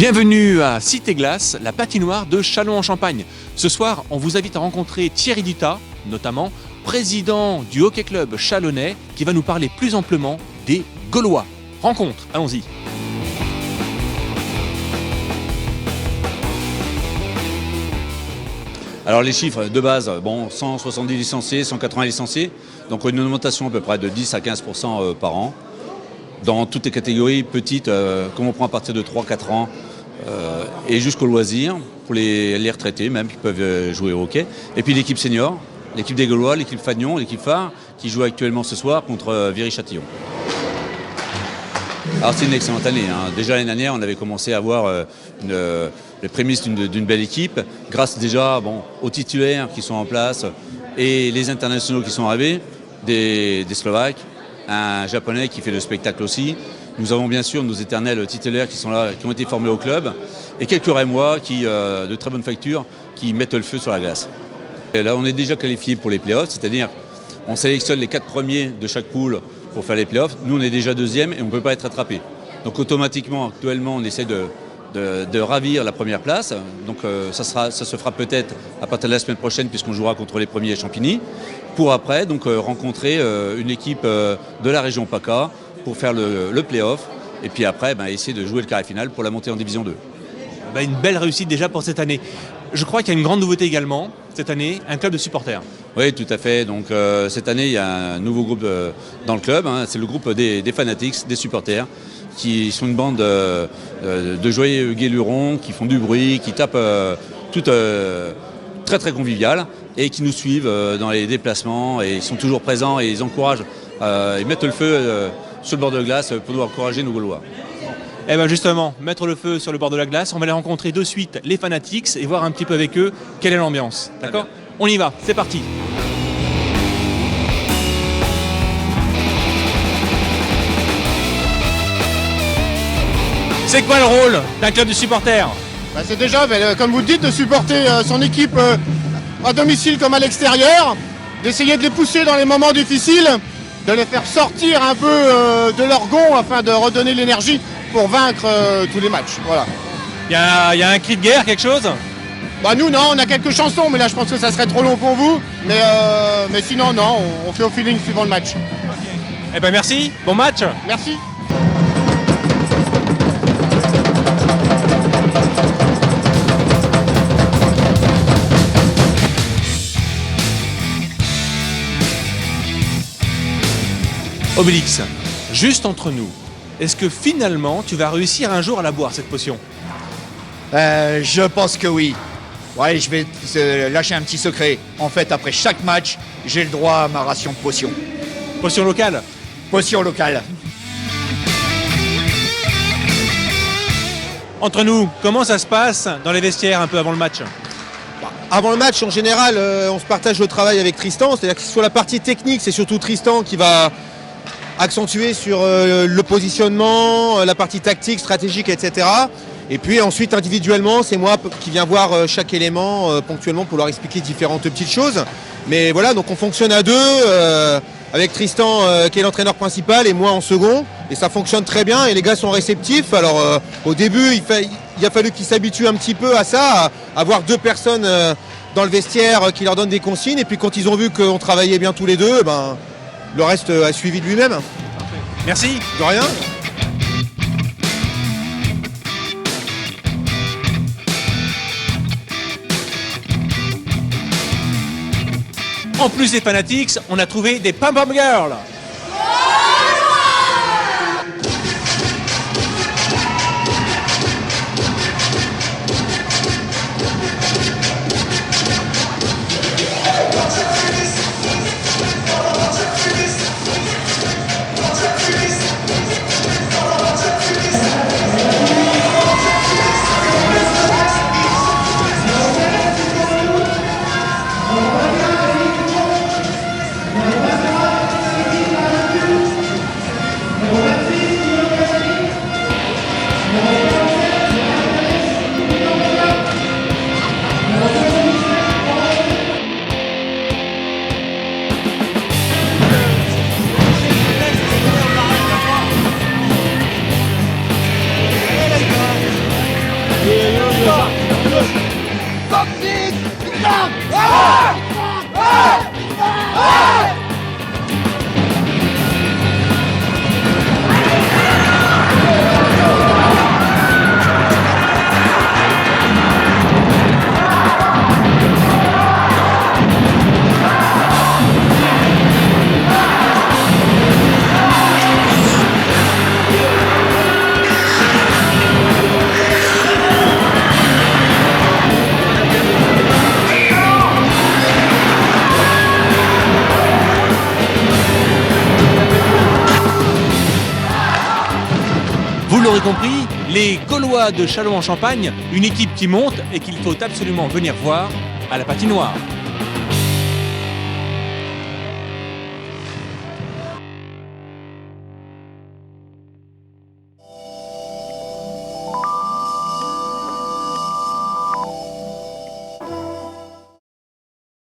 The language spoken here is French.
Bienvenue à Cité Glace, la patinoire de Châlons-en-Champagne. Ce soir, on vous invite à rencontrer Thierry Dutat, notamment président du Hockey Club chalonnais, qui va nous parler plus amplement des Gaulois. Rencontre, allons-y. Alors les chiffres de base, 170 licenciés, 180 licenciés, donc une augmentation à peu près de 10 à 15% par an. Dans toutes les catégories petites, comme on prend à partir de 3-4 ans, et jusqu'au loisir, pour les retraités même qui peuvent jouer au hockey. Et puis l'équipe senior, l'équipe des Gaulois, l'équipe Fagnon, l'équipe phare, qui joue actuellement ce soir contre Viry-Châtillon. Alors c'est une excellente année. Déjà l'année dernière, on avait commencé à avoir les prémices d'une belle équipe, grâce déjà aux titulaires qui sont en place et les internationaux qui sont arrivés, des Slovaques, un Japonais qui fait le spectacle aussi. Nous avons bien sûr nos éternels titulaires qui sont là, qui ont été formés au club, et quelques Rémois qui, de très bonne facture, qui mettent le feu sur la glace. Et là, on est déjà qualifiés pour les playoffs, c'est-à-dire on sélectionne les 4 premiers de chaque poule pour faire les playoffs. Nous, on est déjà deuxième et on ne peut pas être attrapé. Donc automatiquement, actuellement, on essaie de ravir la première place. Donc ça se fera peut-être à partir de la semaine prochaine, puisqu'on jouera contre les premiers à Champigny, pour après rencontrer une équipe de la région PACA pour faire le play-off, et puis après essayer de jouer le carré final pour la montée en division 2. Une belle réussite déjà pour cette année. Je crois qu'il y a une grande nouveauté également, cette année, un club de supporters. Oui, tout à fait. Donc cette année, il y a un nouveau groupe dans le club. C'est le groupe des Fanatics, des supporters, qui sont une bande de joyeux guélurons, qui font du bruit, qui tapent très très convivial, et qui nous suivent dans les déplacements, et ils sont toujours présents et ils encouragent, ils mettent le feu sur le bord de glace pour nous encourager nos Gaulois. Eh bien justement, mettre le feu sur le bord de la glace, on va les rencontrer de suite, les Fanatics, et voir un petit peu avec eux quelle est l'ambiance. D'accord ? On y va, c'est parti. C'est quoi le rôle d'un club de supporters ? C'est déjà, comme vous le dites, de supporter son équipe à domicile comme à l'extérieur, d'essayer de les pousser dans les moments difficiles, de les faire sortir un peu de leur gond afin de redonner l'énergie pour vaincre tous les matchs. Voilà. Il y a un cri de guerre, quelque chose ? Nous non, on a quelques chansons, mais là je pense que ça serait trop long pour vous. Mais sinon non, on fait au feeling suivant le match. Eh ben merci, bon match. Merci. Obélix, juste entre nous, est-ce que finalement tu vas réussir un jour à la boire, cette potion ? Je pense que oui. Ouais, je vais lâcher un petit secret. En fait, après chaque match, j'ai le droit à ma ration de potion. Potion locale ? Potion locale. Entre nous, comment ça se passe dans les vestiaires un peu avant le match ? Avant le match, en général, on se partage le travail avec Tristan. C'est-à-dire que sur la partie technique, c'est surtout Tristan qui va accentuer sur le positionnement, la partie tactique, stratégique, etc. Et puis ensuite, individuellement, c'est moi qui viens voir chaque élément ponctuellement pour leur expliquer différentes petites choses. Mais voilà, donc on fonctionne à deux, avec Tristan qui est l'entraîneur principal et moi en second. Et ça fonctionne très bien et les gars sont réceptifs. Alors au début, il a fallu qu'ils s'habituent un petit peu à ça, à avoir 2 personnes dans le vestiaire qui leur donnent des consignes. Et puis quand ils ont vu qu'on travaillait bien tous les deux, le reste a suivi de lui-même. Merci. De rien. En plus des Fanatics, on a trouvé des Pom Pom Girls. Vous l'aurez compris, les Gaulois de Châlons-en-Champagne, une équipe qui monte et qu'il faut absolument venir voir à la patinoire.